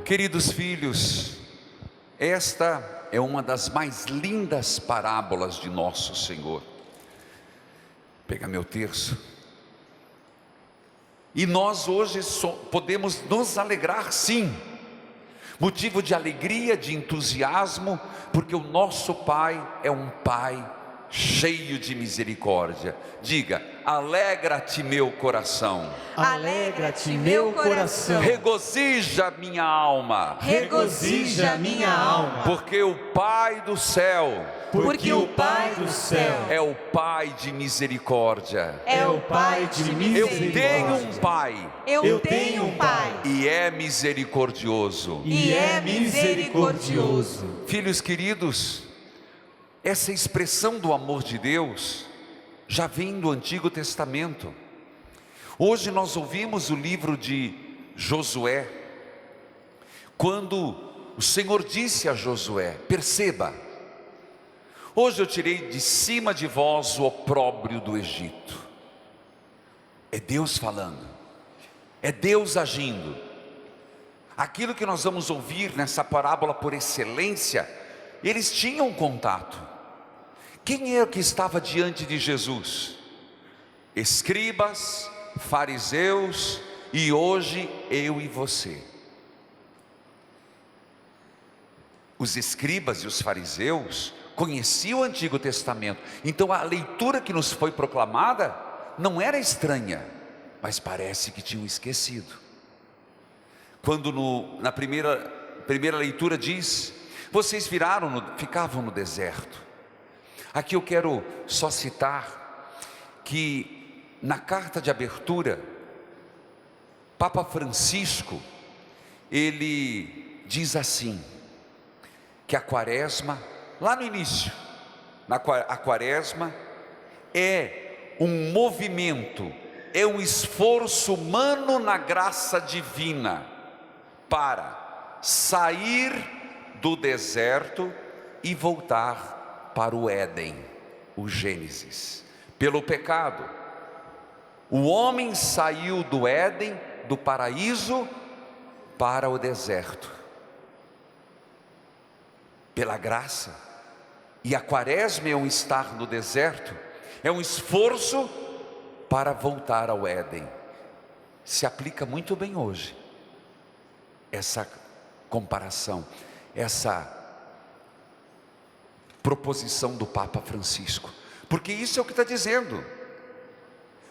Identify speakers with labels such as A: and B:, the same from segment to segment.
A: Queridos filhos, esta é uma das mais lindas parábolas de nosso Senhor. Pega meu terço. E nós hoje podemos nos alegrar, sim, motivo de alegria, de entusiasmo, porque o nosso Pai é um Pai cheio de misericórdia. Diga: alegra-te meu coração,
B: alegra-te meu coração,
A: regozija minha alma,
B: regozija minha alma,
A: porque o Pai do céu,
B: porque o Pai do céu
A: é o Pai de misericórdia.
B: é o Pai de misericórdia.
A: Eu tenho um Pai,
B: Eu tenho um Pai,
A: e é misericordioso.
B: e é misericordioso.
A: Filhos queridos, essa expressão do amor de Deus já vem do Antigo Testamento. Hoje nós ouvimos o livro de Josué, quando o Senhor disse a Josué: perceba, hoje eu tirei de cima de vós o opróbrio do Egito. É Deus falando, é Deus agindo. Aquilo que nós vamos ouvir nessa parábola por excelência, eles tinham contato. Quem é que estava diante de Jesus? Escribas, fariseus e hoje eu e você. Os escribas e os fariseus conheciam o Antigo Testamento, então a leitura que nos foi proclamada não era estranha, mas parece que tinham esquecido. Quando na primeira leitura diz: vocês ficavam no deserto. Aqui eu quero só citar que na carta de abertura, Papa Francisco, ele diz assim, que a quaresma, lá no início, a quaresma é um movimento, é um esforço humano na graça divina, para sair do deserto e voltar para o Éden, o Gênesis. Pelo pecado, o homem saiu do Éden, do paraíso, para o deserto. Pela graça, e a quaresma é um estar no deserto, é um esforço para voltar ao Éden. Se aplica muito bem hoje essa comparação, essa proposição do Papa Francisco, porque isso é o que está dizendo.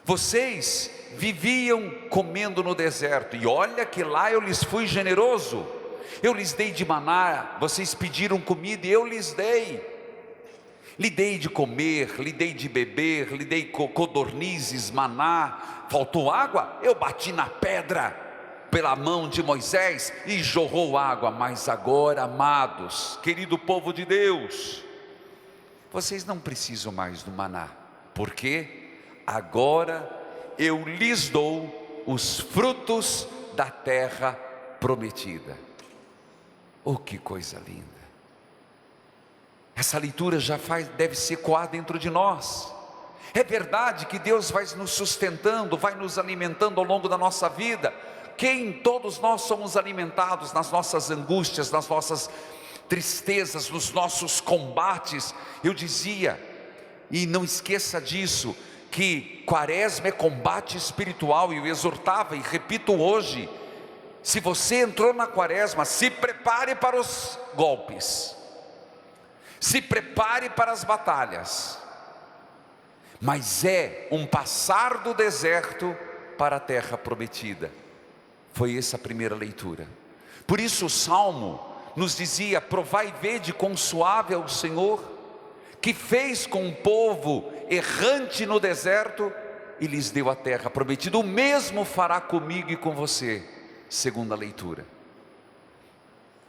A: Vocês viviam comendo no deserto, e olha que lá eu lhes fui generoso, eu lhes dei de maná, vocês pediram comida e eu lhes dei. Lhe dei de comer, lhe dei de beber, lhe dei codornizes, maná. Faltou água? Eu bati na pedra pela mão de Moisés e jorrou água. Mas agora, amados, querido povo de Deus, vocês não precisam mais do maná, porque agora eu lhes dou os frutos da terra prometida. Oh, que coisa linda! Essa leitura deve se ecoar dentro de nós. É verdade que Deus vai nos sustentando, vai nos alimentando ao longo da nossa vida. Todos nós somos alimentados nas nossas angústias, nas nossas tristezas, nos nossos combates. Eu dizia, e não esqueça disso, que quaresma é combate espiritual, e eu exortava e repito hoje: se você entrou na quaresma, se prepare para os golpes, se prepare para as batalhas, mas é um passar do deserto para a terra prometida. Foi essa a primeira leitura. Por isso o Salmo nos dizia: provai e vede quão suave é o Senhor, que fez com um povo errante no deserto e lhes deu a terra prometida. O mesmo fará comigo e com você. Segunda leitura.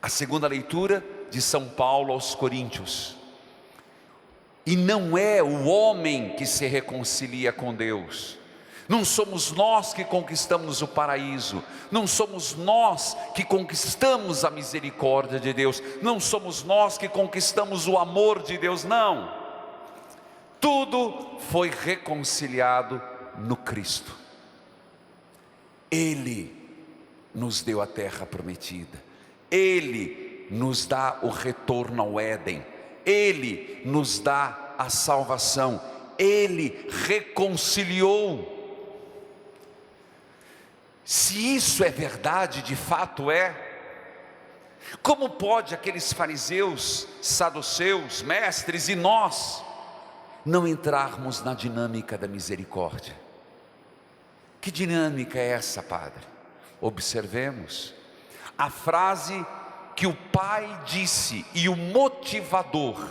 A: A segunda leitura de São Paulo aos Coríntios. E não é o homem que se reconcilia com Deus. Não somos nós que conquistamos o paraíso, não somos nós que conquistamos a misericórdia de Deus, não somos nós que conquistamos o amor de Deus, não. Tudo foi reconciliado no Cristo. Ele nos deu a terra prometida, Ele nos dá o retorno ao Éden, Ele nos dá a salvação, Ele reconciliou. Se isso é verdade, de fato é, como pode aqueles fariseus, saduceus, mestres e nós não entrarmos na dinâmica da misericórdia? Que dinâmica é essa, Padre? Observemos a frase que o Pai disse e o motivador.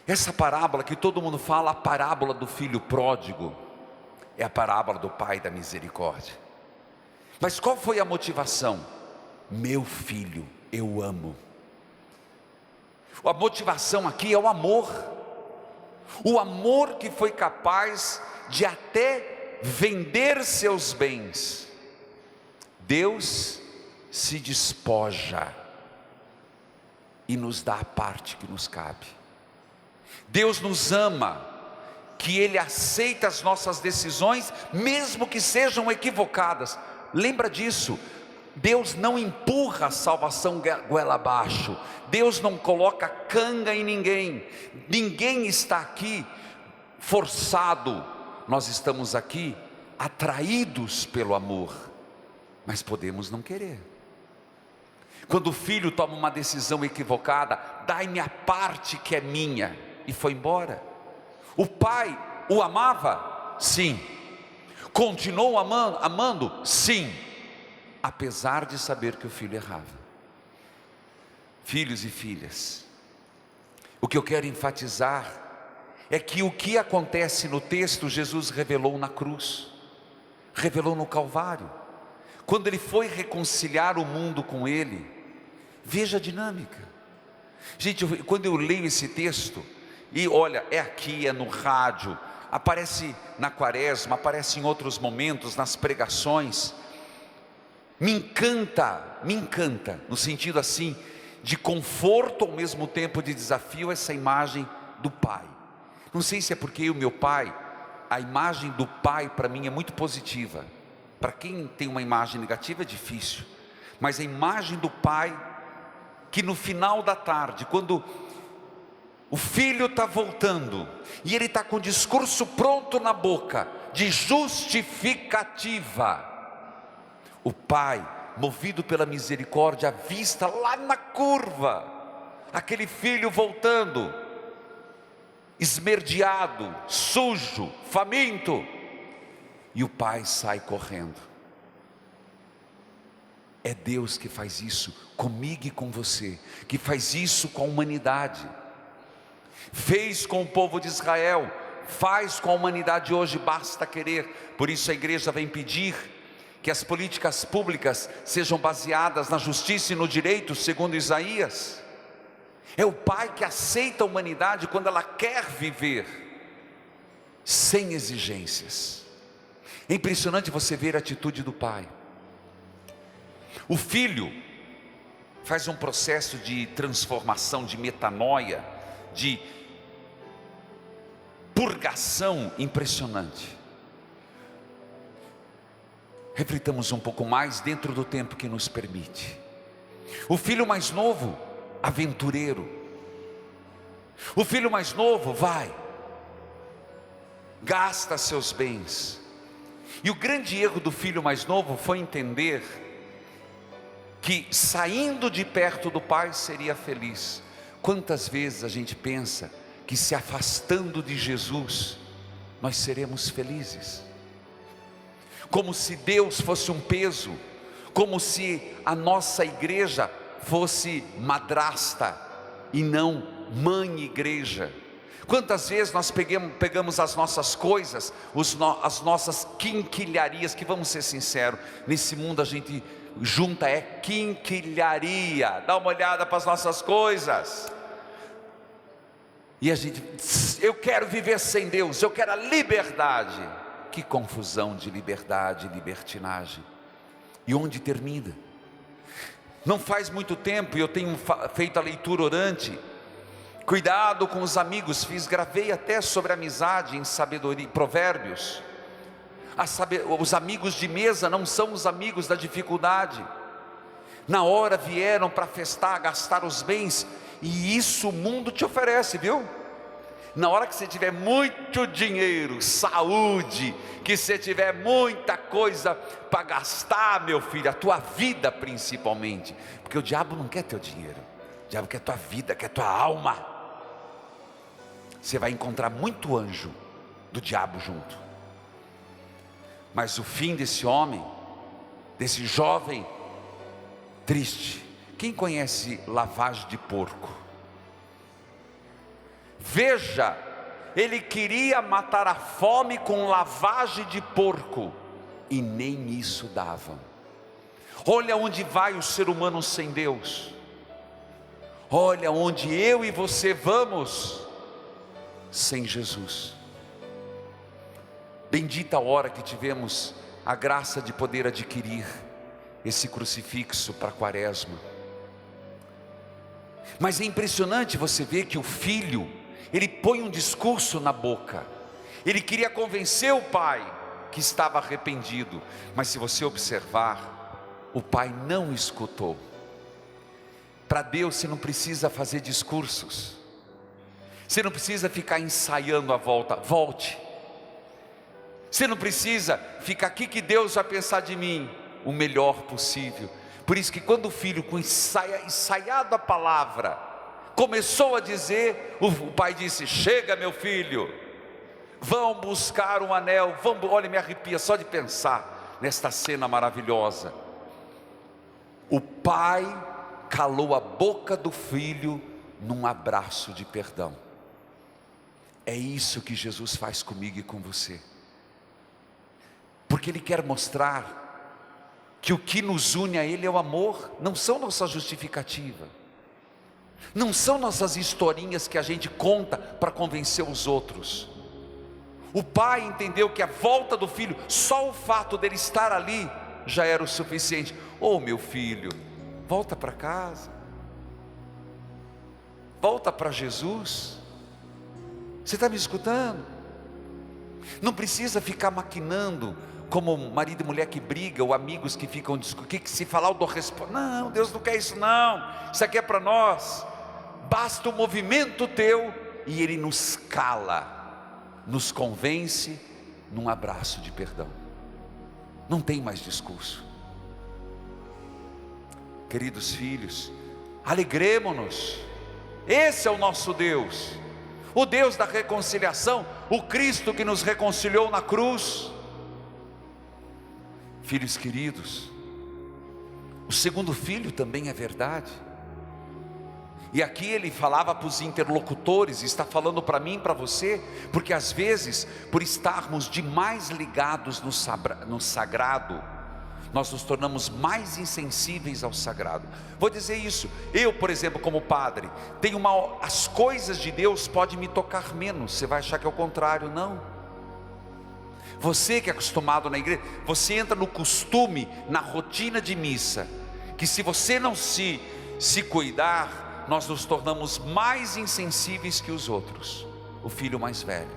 A: Essa parábola que todo mundo fala, a parábola do filho pródigo, é a parábola do Pai da misericórdia. Mas qual foi a motivação? Meu filho, eu amo. A motivação aqui é o amor que foi capaz de até vender seus bens. Deus se despoja e nos dá a parte que nos cabe. Deus nos ama, que Ele aceita as nossas decisões, mesmo que sejam equivocadas. Lembra disso? Deus não empurra a salvação goela abaixo. Deus não coloca canga em ninguém. Ninguém está aqui forçado. Nós estamos aqui atraídos pelo amor, mas podemos não querer. Quando o filho toma uma decisão equivocada, dai-me a parte que é minha, e foi embora. O pai o amava? Sim. Continuou amando? Sim. Apesar de saber que o filho errava. Filhos e filhas, o que eu quero enfatizar é que o que acontece no texto, Jesus revelou na cruz, revelou no Calvário, quando Ele foi reconciliar o mundo com Ele. Veja a dinâmica. Gente, quando eu leio esse texto, e olha, é aqui, é no rádio, aparece na quaresma, aparece em outros momentos, nas pregações, me encanta, no sentido assim, de conforto ao mesmo tempo de desafio, essa imagem do Pai. Não sei se é porque o meu pai, a imagem do Pai para mim é muito positiva. Para quem tem uma imagem negativa é difícil, mas a imagem do Pai, que no final da tarde, quando o filho está voltando, e ele está com o discurso pronto na boca, de justificativa, o Pai, movido pela misericórdia, vista lá na curva, aquele filho voltando, esmerdeado, sujo, faminto, e o Pai sai correndo. É Deus que faz isso comigo e com você, que faz isso com a humanidade. Fez com o povo de Israel, faz com a humanidade hoje, basta querer. Por isso a igreja vem pedir que as políticas públicas sejam baseadas na justiça e no direito, segundo Isaías. É o Pai que aceita a humanidade quando ela quer viver sem exigências. É impressionante você ver a atitude do Pai. O filho faz um processo de transformação, de metanoia, de purgação impressionante. Reflitamos um pouco mais dentro do tempo que nos permite. O filho mais novo, aventureiro. O filho mais novo vai, gasta seus bens. E o grande erro do filho mais novo foi entender que saindo de perto do pai seria feliz. Quantas vezes a gente pensa que se afastando de Jesus nós seremos felizes? Como se Deus fosse um peso, como se a nossa igreja fosse madrasta e não mãe igreja. Quantas vezes nós pegamos as nossas coisas, as nossas quinquilharias, que vamos ser sinceros, nesse mundo a gente junta é quinquilharia. Dá uma olhada para as nossas coisas, e a gente, eu quero viver sem Deus, eu quero a liberdade. Que confusão de liberdade e libertinagem. E onde termina? Não faz muito tempo, eu tenho feito a leitura orante. Cuidado com os amigos, gravei até sobre amizade em sabedoria, provérbios. Os amigos de mesa não são os amigos da dificuldade. Na hora vieram para festar, gastar os bens, e isso o mundo te oferece, viu? Na hora que você tiver muito dinheiro, saúde, que você tiver muita coisa para gastar, meu filho, a tua vida principalmente, porque o diabo não quer teu dinheiro, o diabo quer tua vida, quer tua alma. Você vai encontrar muito anjo do diabo junto. Mas o fim desse homem, desse jovem triste, quem conhece lavagem de porco? Veja, ele queria matar a fome com lavagem de porco, e nem isso dava. Olha onde vai o ser humano sem Deus. Olha onde eu e você vamos sem Jesus. Bendita a hora que tivemos a graça de poder adquirir esse crucifixo para a quaresma. Mas é impressionante você ver que o filho, ele põe um discurso na boca. Ele queria convencer o pai que estava arrependido, mas se você observar, o pai não escutou. Para Deus você não precisa fazer discursos, você não precisa ficar ensaiando a volta. Volte. Você não precisa ficar aqui que Deus vai pensar de mim o melhor possível. Por isso que quando o filho, com ensaiado a palavra, começou a dizer, o pai disse: chega, meu filho, vão buscar um anel, olha, me arrepia só de pensar nesta cena maravilhosa. O pai calou a boca do filho num abraço de perdão. É isso que Jesus faz comigo e com você, porque Ele quer mostrar que o que nos une a Ele é o amor, não são nossa justificativa, não são nossas historinhas que a gente conta para convencer os outros. O pai entendeu que a volta do filho, só o fato dele estar ali, já era o suficiente. Oh, meu filho, volta para casa, volta para Jesus. Você está me escutando? Não precisa ficar maquinando, como marido e mulher que brigam, ou amigos que ficam discutindo, que se falar eu dou resposta. Não, Deus não quer isso não, isso aqui é para nós. Basta o movimento teu, e Ele nos cala, nos convence, num abraço de perdão. Não tem mais discurso. Queridos filhos, alegremo-nos, esse é o nosso Deus, o Deus da reconciliação, o Cristo que nos reconciliou na cruz. Filhos queridos, o segundo filho também é verdade, e aqui ele falava para os interlocutores, está falando para mim e para você, porque às vezes, por estarmos demais ligados no sagrado, nós nos tornamos mais insensíveis ao sagrado. Vou dizer isso, eu, por exemplo, como padre, tenho as coisas de Deus podem me tocar menos. Você vai achar que é o contrário. Não. Você que é acostumado na igreja, você entra no costume, na rotina de missa, que se você não se cuidar, nós nos tornamos mais insensíveis que os outros. O filho mais velho.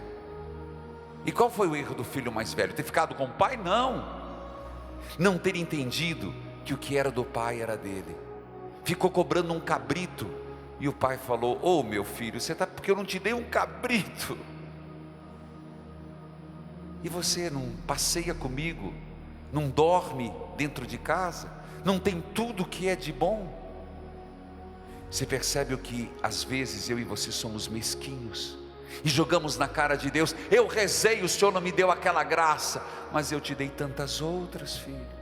A: E qual foi o erro do filho mais velho? Ter ficado com o pai? Não ter entendido que o que era do pai era dele. Ficou cobrando um cabrito, e o pai falou: ô meu filho, você está, porque eu não te dei um cabrito, e você não passeia comigo, não dorme dentro de casa, não tem tudo que é de bom. Você percebe o que às vezes eu e você somos mesquinhos, e jogamos na cara de Deus: eu rezei, o Senhor não me deu aquela graça, mas eu te dei tantas outras, filho.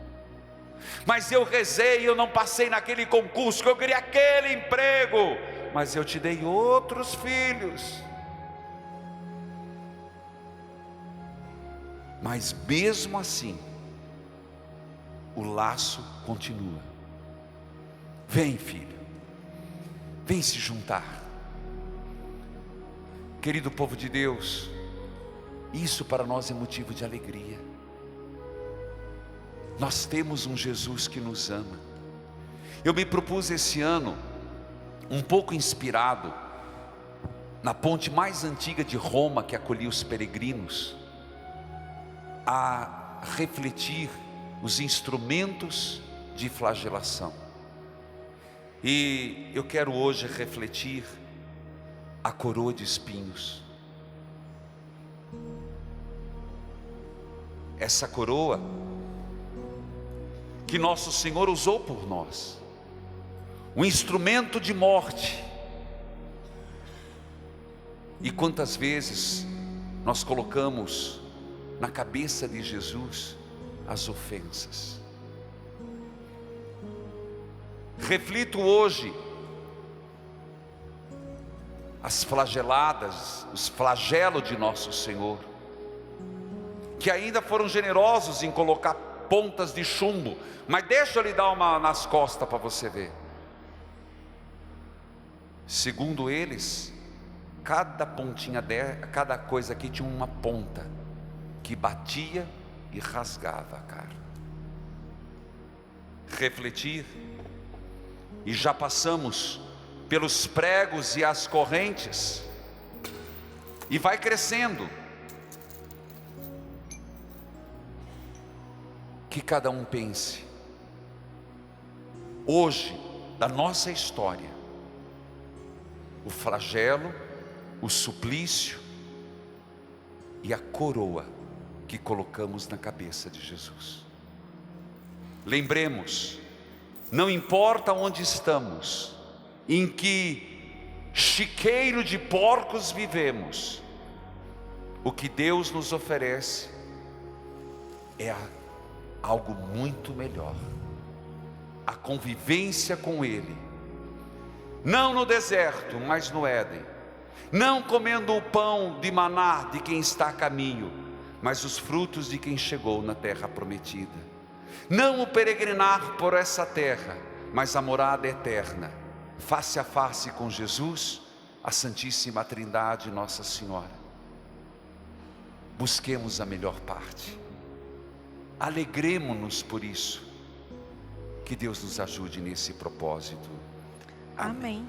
A: Mas eu rezei, eu não passei naquele concurso, que eu queria aquele emprego, mas eu te dei outros filhos. Mas mesmo assim, o laço continua. Vem, filho, vem se juntar. Querido povo de Deus, isso para nós é motivo de alegria. Nós temos um Jesus que nos ama. Eu me propus esse ano, um pouco inspirado na ponte mais antiga de Roma, que acolhia os peregrinos, a refletir os instrumentos de flagelação. E eu quero hoje refletir a coroa de espinhos. Essa coroa que nosso Senhor usou por nós, um instrumento de morte. E quantas vezes nós colocamos na cabeça de Jesus as ofensas. Reflito hoje as flageladas, os flagelos de nosso Senhor, que ainda foram generosos em colocar pontas de chumbo, mas deixa eu lhe dar uma nas costas para você ver. Segundo eles, cada pontinha cada coisa aqui tinha uma ponta que batia e rasgava a carne. Refletir, e já passamos pelos pregos e as correntes, e vai crescendo. Que cada um pense, hoje, da nossa história, o flagelo, o suplício e a coroa que colocamos na cabeça de Jesus. Lembremos, não importa onde estamos, em que chiqueiro de porcos vivemos, o que Deus nos oferece é algo muito melhor, a convivência com Ele, não no deserto, mas no Éden, não comendo o pão de maná de quem está a caminho, mas os frutos de quem chegou na terra prometida, não o peregrinar por essa terra, mas a morada eterna, face a face com Jesus, a Santíssima Trindade, Nossa Senhora. Busquemos a melhor parte, alegremo-nos por isso, que Deus nos ajude nesse propósito. Amém.
C: Amém.